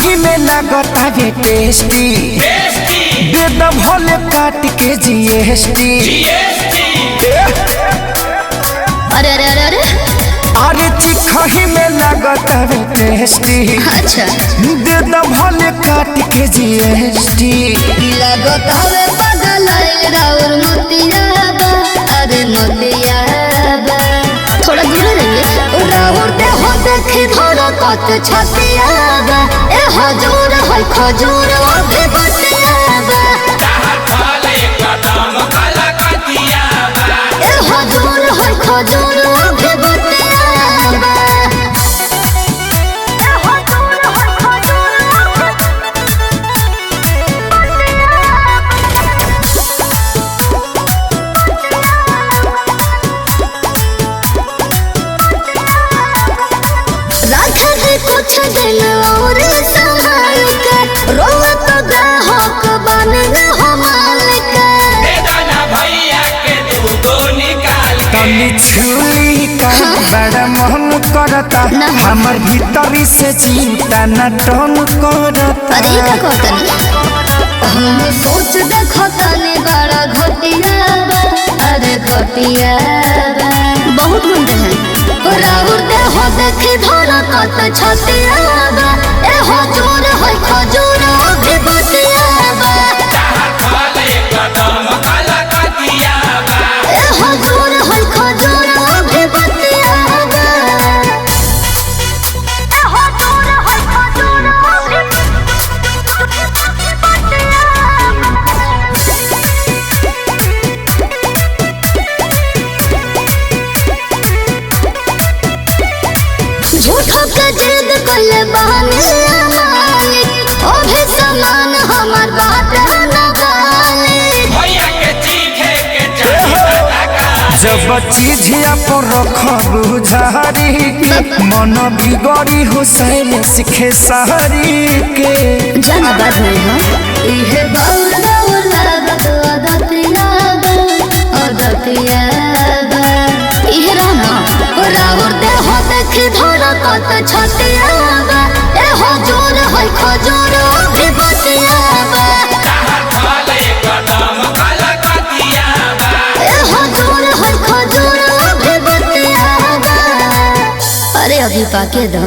चिखही में लगता है टेस्टी, दे द भोले काट के जीएसटी। अरे अरे अरे अरे अरे चिखही में लगता है टेस्टी, अच्छा दे द भोले काट के जीएसटी। लगता है पागल राउर मोतियाबा, अरे मोतियाबा थोड़ा दूर रहिए। राउर दे हो देखी धोरा कत छतियाबा, ए हजूर है खजूर अभी बतियाबा, ए हजूर है खजूर अभी बतियाबा। कुछ दिन और संभाल कर रोवा तो ग्राहक बन मालिक। तनी छुई का बड़ा मन करता, हमर भीतरी से चिंता न टन करता। अरे का कहतनी हम सोच देखो तनी बड़ा घटिया बा, अरे घटिया बा बहुत गुंडे हैं। राउर दे हो देखी धोरा कत छतिया बा, ए हजूर है खजूर अभी बतियाबा, ए हजूर है खजूर अभी बतियाबा, ए हजूर है खजूर अभी झूठो के जिद कइले बहाने मालिक, ओभे समान हमार बात न गालिक। जब चीजिया पर रखब झारी के, मन बिगड़ी हुसैन सिखे सहरी के। जाना बात नहीं है इहे बाउल बाउल लागत अदतिया बा, अदतिया बा इहे रहना। राउर दे हो देखी धोरा कत छतिया बा, ए हजूर है खजूर अभी बतियाबा, ए हजूर है खजूर अभी बतियाबा। अरे अभी पाके दो।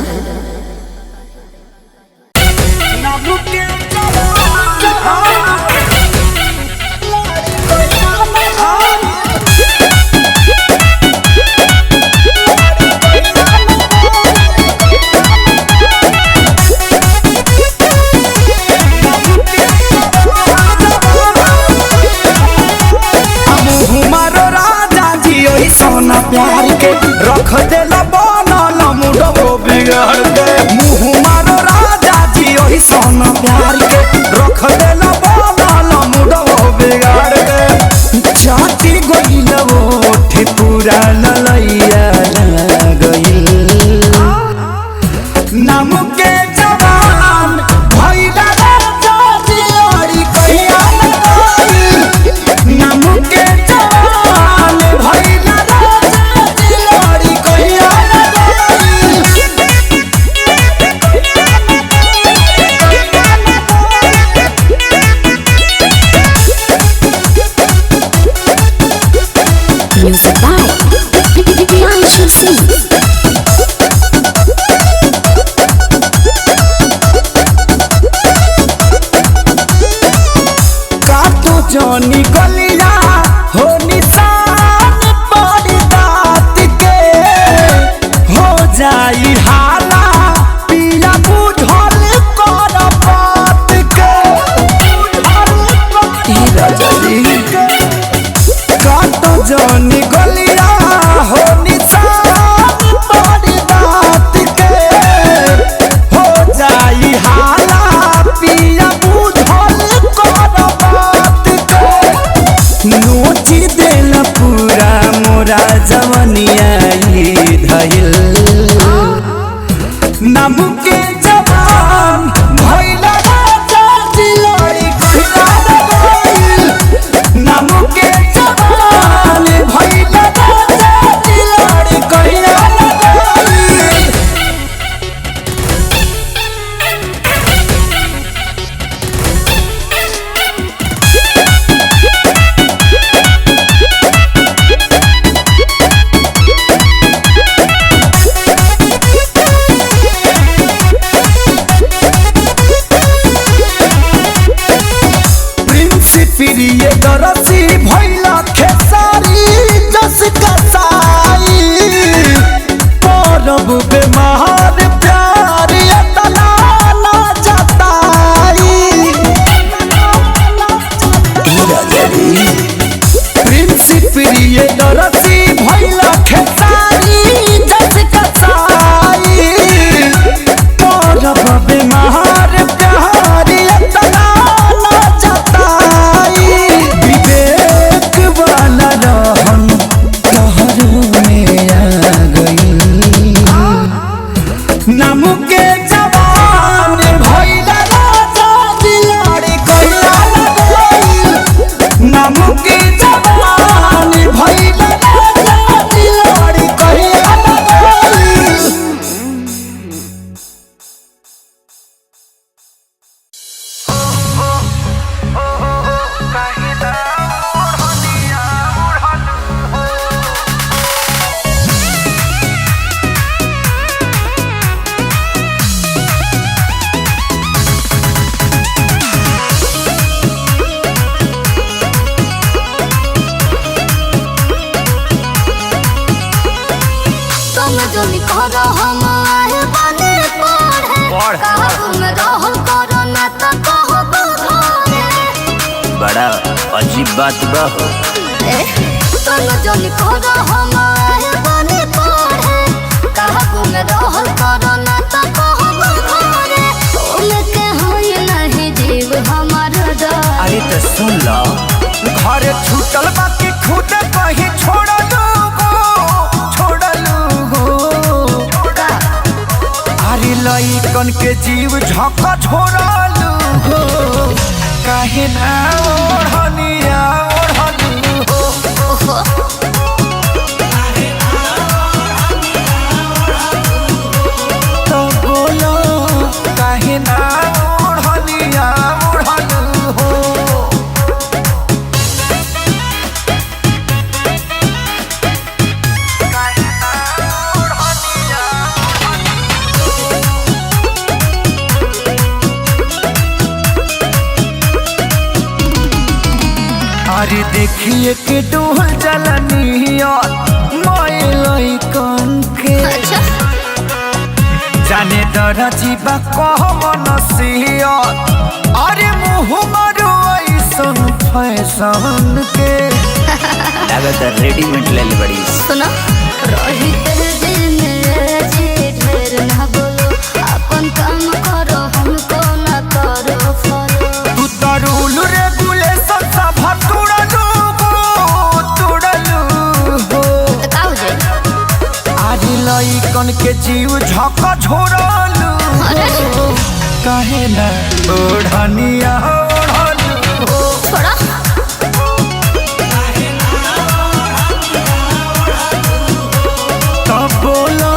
सोना प्यार के रख देला बनल मुडो बिगड़ के, मुँह मारो राजा जी ओही सोना प्यार के रख देला बनल मुडो बिगड़ के। चाटी गइल ओठे पूरा ललैया गइल, नाम के जवान भइला राजा जी ओरी कहिया गइल, नाम के जवान भइला Music by Priyanshu Singh. काटो जनी गलिया हो निशान पड़ी दात के, हो जाई हाला पिया बुझल कर बात के। काटो जनी गलिया हो निशान पड़ी दात के, हो जाई हाला पिया बुझल कर बात के। नोची देल पूरा मोरा जवनिया धइल, नाम के जवान भइला राजा जिलड़ी कहिया गइल, नाम के जवान भइला राजा जिलड़ी दरसी भैला खेसारी जस कसाई परब बेमार प्यार एतना ना जताई प्रिंस प्रिय दरसी भैला खेसारी जस कसाई परब बेमार प्यार एतना ना जताई विवेक वाला रहन लहरों में आ गई नाम के जवान भइला राजा दिलाड़ी कहिला लगई नाम के जवान भइला राजा दिलाड़ी कहिला लगई तुम जो निकलो हम आए बने पढ़े कहा तुम रहल करो ना तो कहो घरे बड़ा अजीब बात बा हो। तुम जो निकलो हम आए बने पढ़े कहा तुम रहल करो ना तो कहो घरे उनके होई नहीं जीव हमार डर अरे तो सुन लो घरे छूटल बाकी खुद कहीं छोड़लू का अरे लइकन के जीव झका झोरलू हो काहे ना ओढ़निया ओढ़लू हो ओहो तो बोलो काहे ना ओढ़निया ओढ़लू हो अरे देखिए के डोल जलनिया माए लइकन के अच्छा जाने दरा जीवा कह मनसिया अरे मुँह मारो ऐसन फैशन के लागत रेडीमेड ले बड़ी। सुनो रही तेरे दिल में जी ढेर ना बोलो अपन काम करो हमको ना करो फॉलो तू तो रूल रेगुलेशन सब तुड़लू हो का हो जाए अरे लइकन के जीव झका झोरलू अरे काहे ना ओढ़निया ओढ़लू हो छोड़ा तब बोलो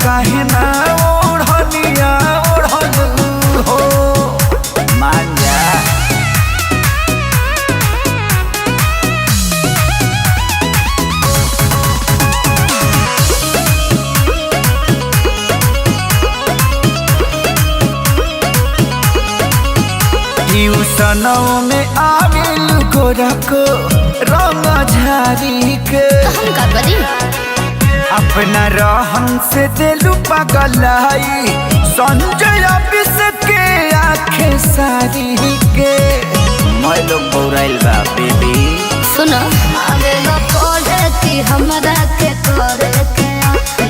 काहे ना ओढ़निया ओढ़लू हो मान जा ट्यूशनों में आविल गोरा को रंग झारी के हम का करी अपना रहन से दिलु पगलाई संजय बिस के आंखें सारी के मैं लोग बौराइल बा बेबी। सुनो आगे न पढ़े कि हमरा के करे के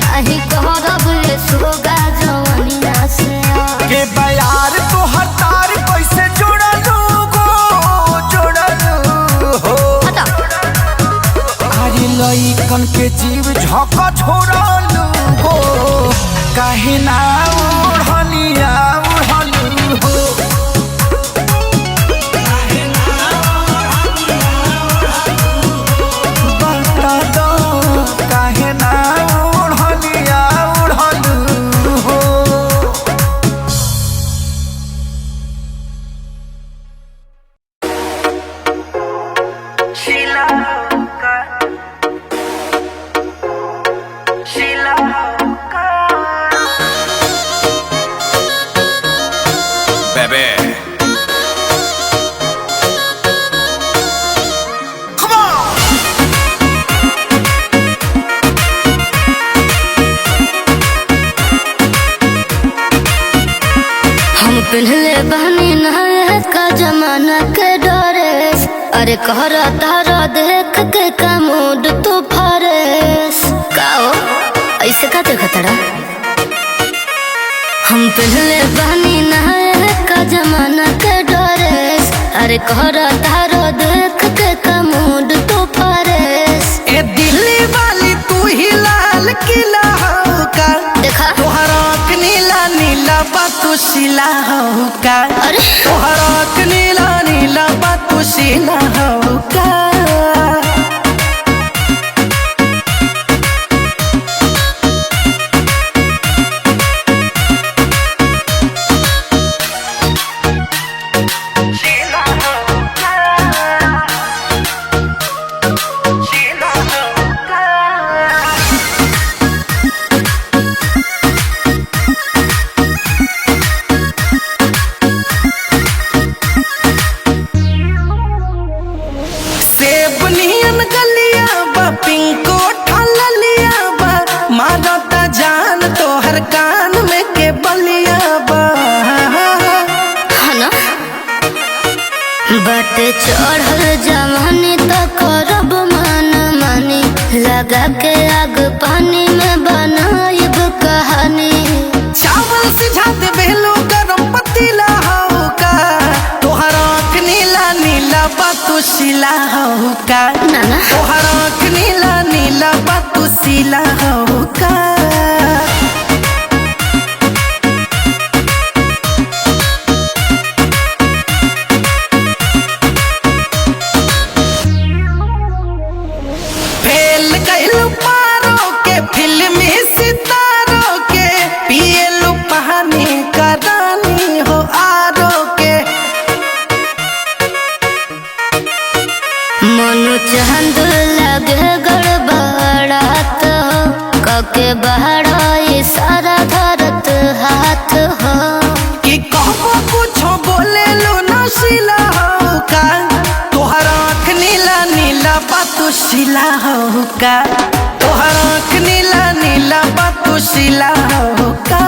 नहीं करब ये सोगा जवनिया से के बयार तो हतार कैसे जोड़लू हो हटा अरे लइकन के जीव झका झोरलू हो काहे ना ओढ़निया ओढ़लू हो बता दो काहे ना ओढ़निया ओढ़लू हो Baby. अरे कहर तारा देख के का मूड तू फरेस का हो ऐसे का देखतड़ा हम पहले बनी नहाए का जमाना के ड्रेस अरे कहर तारा देख के का मूड तू फरेस ए दिल्ली वाली तू ही लाल किला हो का देखा तोहरा आँख नीला नीला बातू शिला हो का अरे तोहरा आँख नीला नीला बातू शिला हो का पिंको ठाला लिया बा मारता जान तोहर कान में के बलिया बा ना बट चढ़ल जवानी तो करब मन मानी लगा के आग पानी में बनाइब कहानी चावल सिझा दे बेलो गरम पतीला हो का तोहर आँख नीला नीला बातू शिला हो का नाना तोहर आँख नीला नीला बातू शिला हो का फिल्मी सितारों के पिएलू पानी का रानी हो आरो के मनु चांद लगे गड़बड़ात हो कके बहरा सारा धरत हाथ हो कि कहबो कुछो बोले लो नशीला हो का तोहर आँख नीला नीला बातू शिला हो का तोहर आँख नीला नीला बातू शिला हो का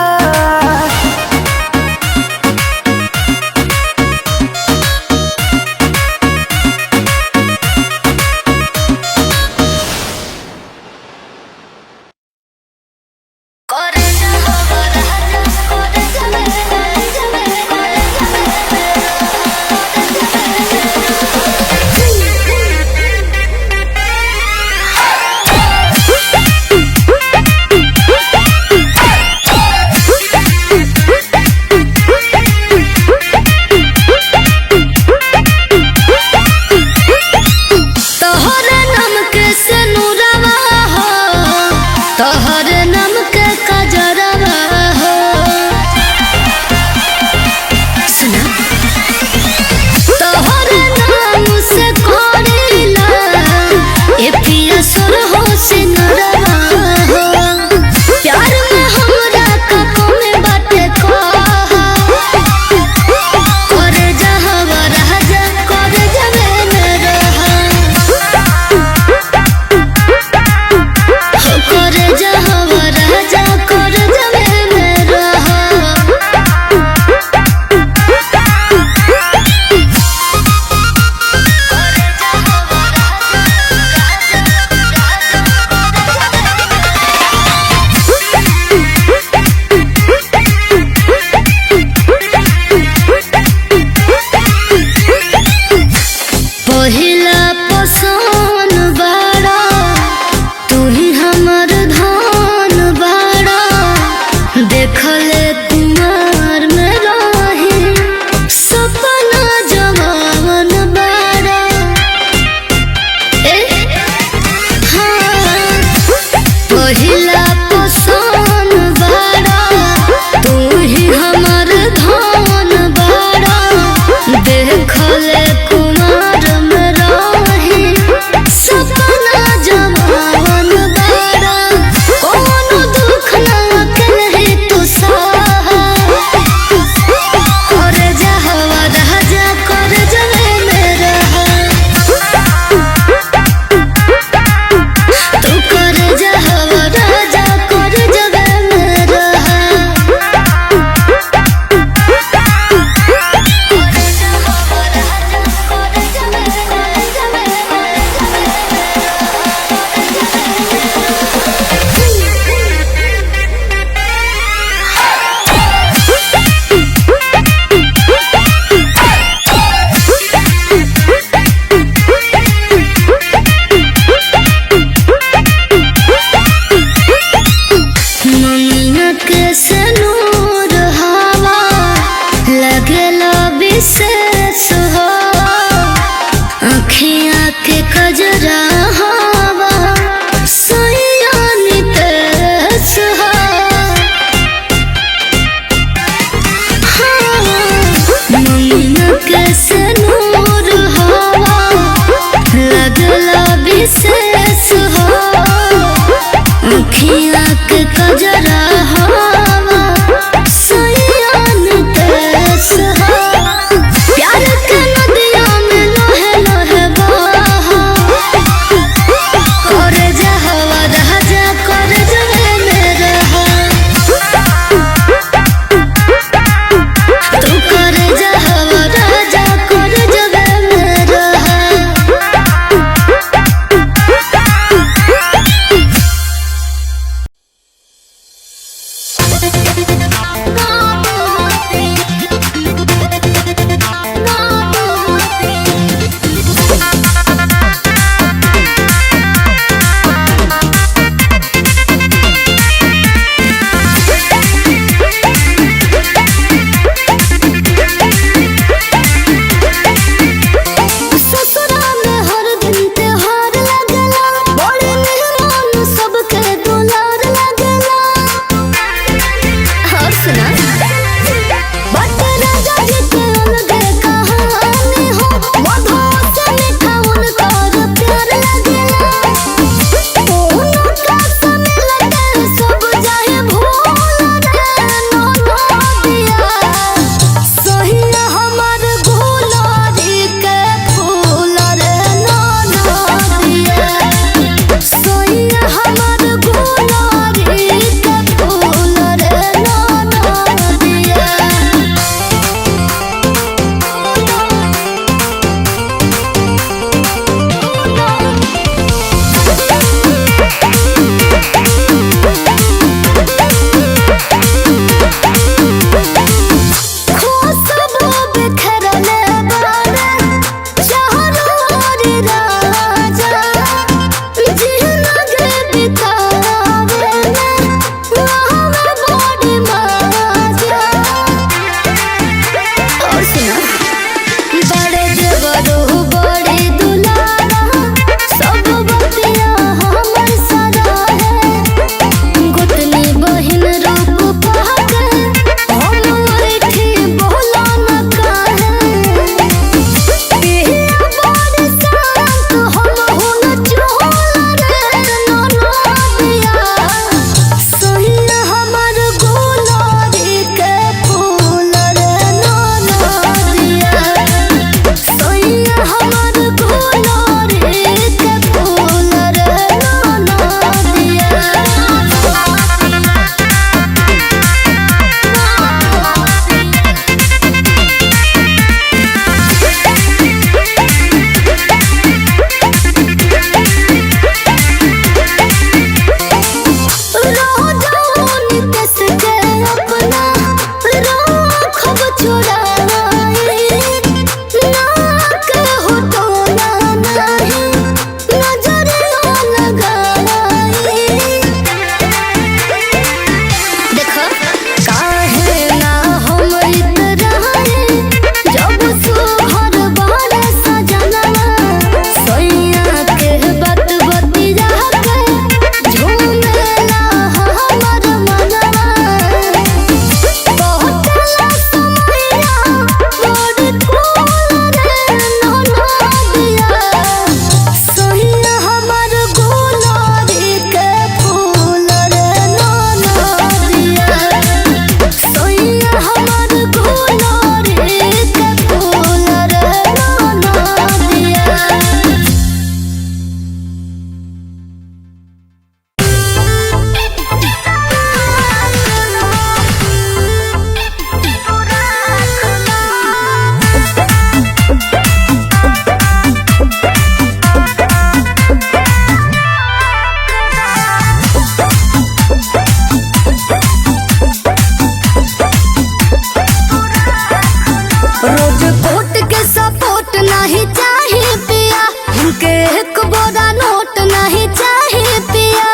हमके एक बोरा नोट नहीं चाहिए पिया।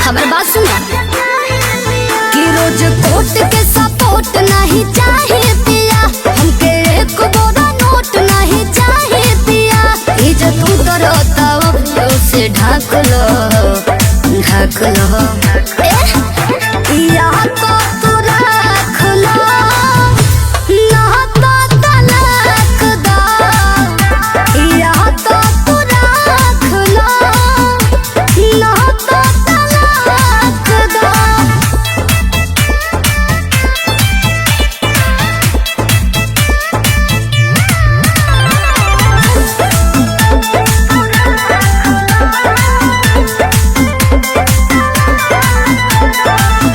हमारी बात सुना कि रोज कोट के सपोर्ट नहीं चाहिए पिया। हमके एक बोरा नोट नहीं चाहिए पिया। इज्जत उतरता उसे ढाक लो ढाक लो। या तो तू रख लो ना तो तलाक दो। या तो तू रख लो ना तो तलाक दो।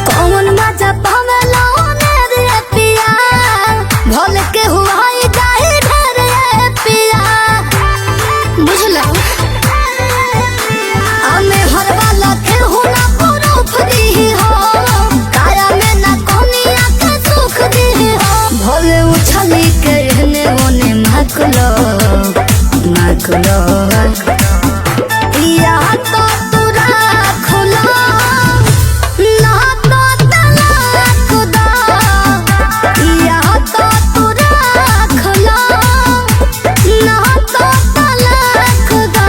कौन मजा पावेला मेरे पिया। भोल के हुआ ही जाए ढेर ये पिया। बुझला हमें हर वाला के हुना प्रूफ दी हो। काया में ना कोनिया के सुख दी हो। भोले उछली के रहने ओने माक लो माक लो। या तो तू रख लो ना तो तलाक दो। या तो तू रख लो ना तो तलाक दो।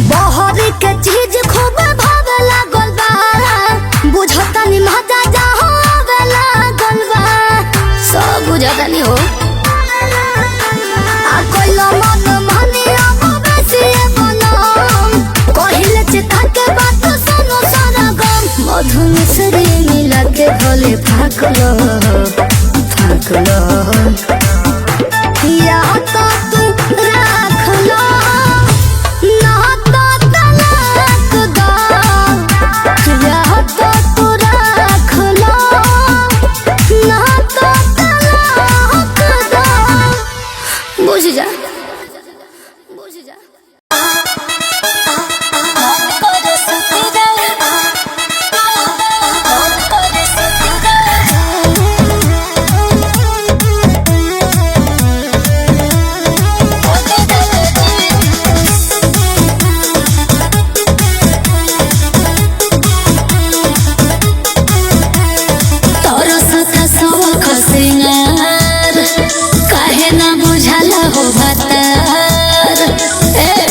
बहरी के चीज खूब भावे लागल बा। बुझता नि मजा जहाँ आवे लागल बा। सब बुझता नि हो आ कोइला मन मानी अब बेसी बनम। कहिले चिता के बात सुनो सारा गम। मधु मिश्री मिला के भोले फाक लो फाक लो। या तो तू रख लो ना तो तलाक दो। या तो तू रख लो ना तो तलाक दो। बुझ जा बुझ जा। तोरो सखा शौख सिंगार काहे ना बुझल हो भतार। ए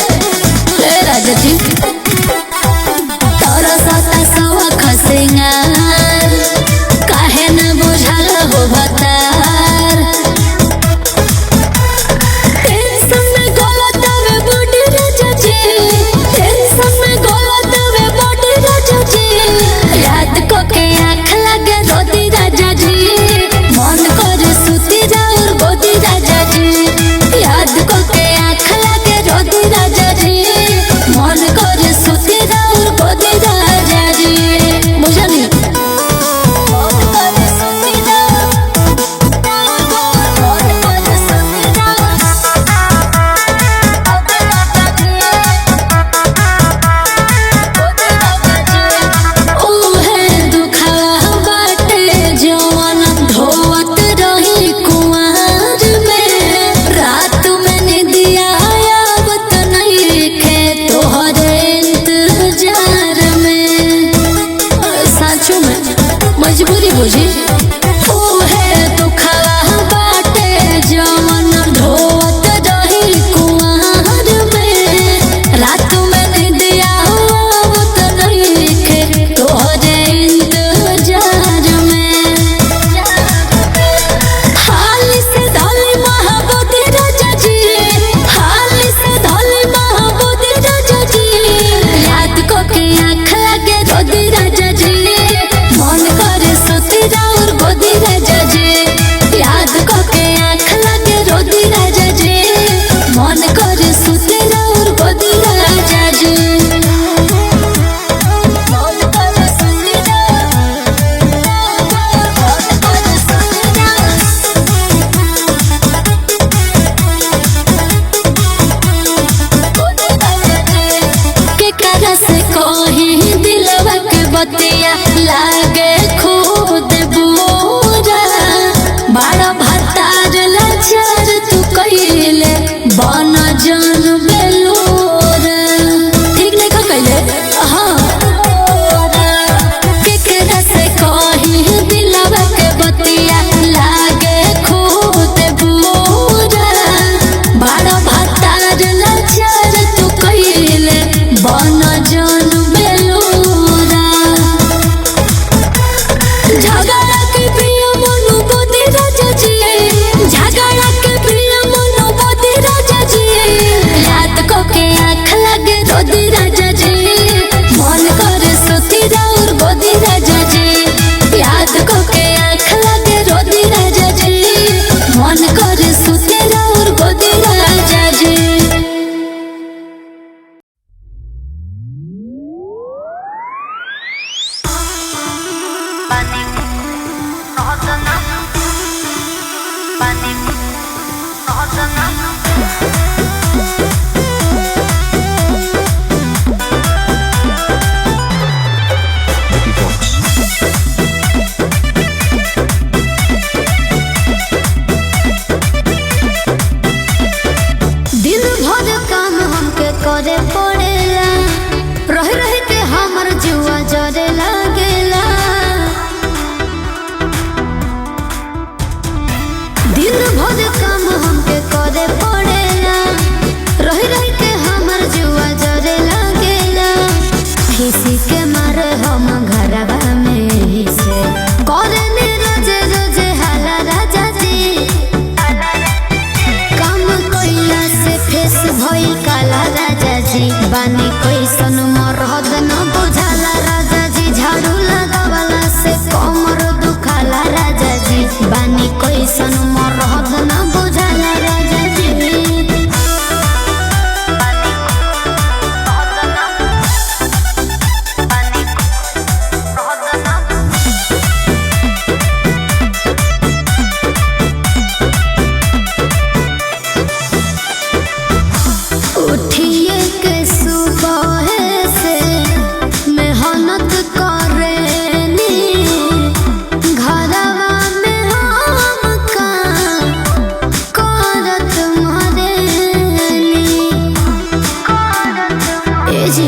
जी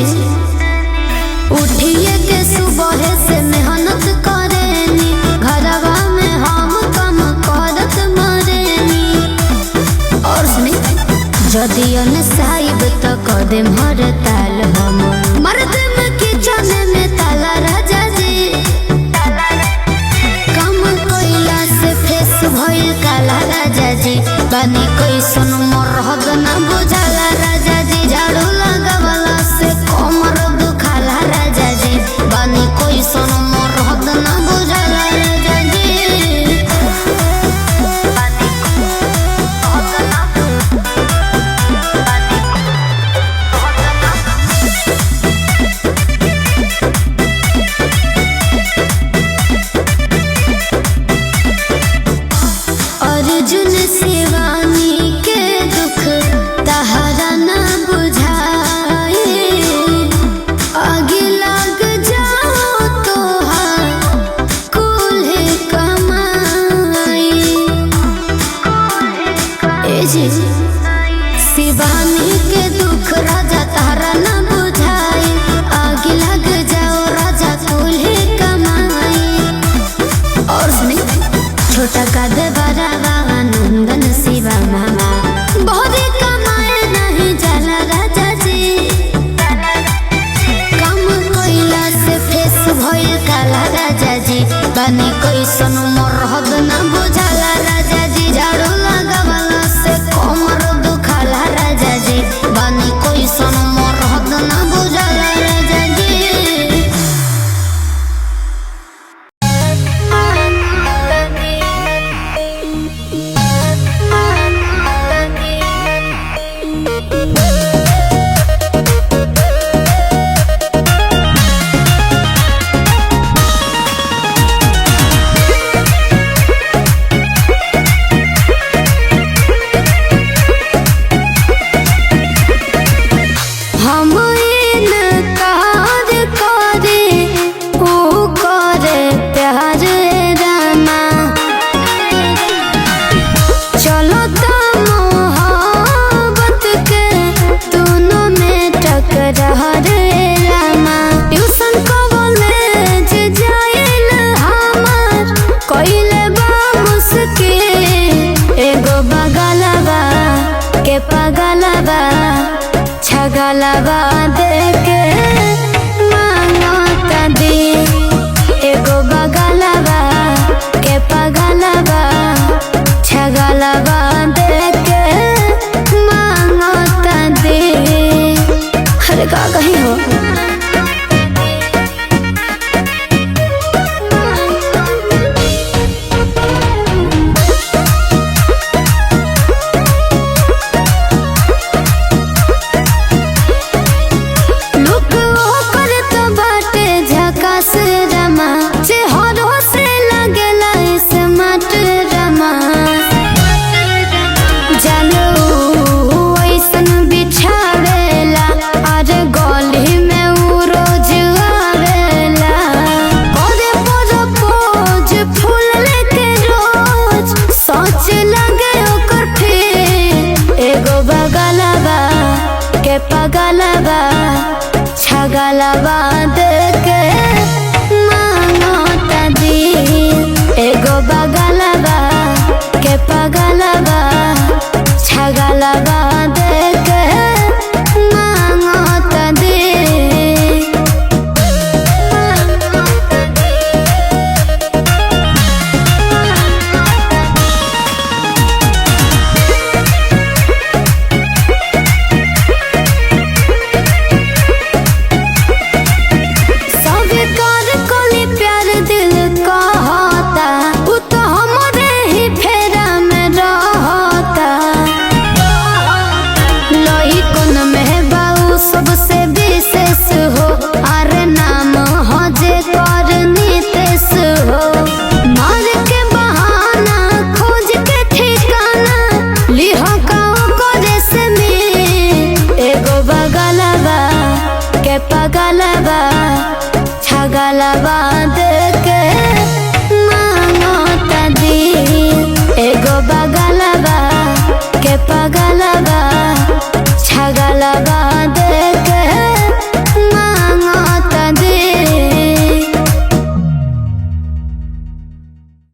उठिए के सुबह से मेहनत करेनी घरवा में हम काम करत मरेनी और सुनी जदि अनसाइब तो कदम हर ताल हम मर्द में किचन में ताला राजा जी काम कोइला से फेस भइल काला राजा जी बानी कैसन मरहद ना बुझाला राजा जी झाड़ू लगावला से कमर दुखाला राजा जी बानी कैसन मरहद ना बुझाला राजा जी अर्जुन शिवानी के दुख तहरा ना बुझाए आगे लग जाओ तो कुल्हे कमाई शिवानी के दुख राजा तहरा ना बुझाए आगे लग जाओ राजा कुल्हे कमाई और सुनी छोटा कद बड़ा बाबा नंदन शिवा मामा बहुत कमाए नहीं जाला राजा जी काम कोइला से फेस भइल काला राजा जी बानी कैसन मरहद ना बुझाला राजा जी झाड़ू लगावला से कमर दुखाला राजा जी बानी कैसन मरहद ना बुझाला राजा जी हम इनकार करे ओ करे प्यार रामा चलो तो मोहब्बत के दोनों में टकरार रामा ट्यूशन कॉलेज जाइल हमार कइले बा मुश्किल एगो बगलवा के पगलवा छगलवा देके मांगता दी एगो बगलवा के पगलवा छगलवा देके मांगता दी अरे का कहीं हो पगलवा छगलवा देके मांगता दी एगो बगलवा के पगलवा छगलवा देके मांगता दी सबसे विशेष हो अरे नाम हो जे कर नितेश हो मार के बहाना खोज के ठिकाना लिह करे से में एगो बगलवा के पगलवा छगलवा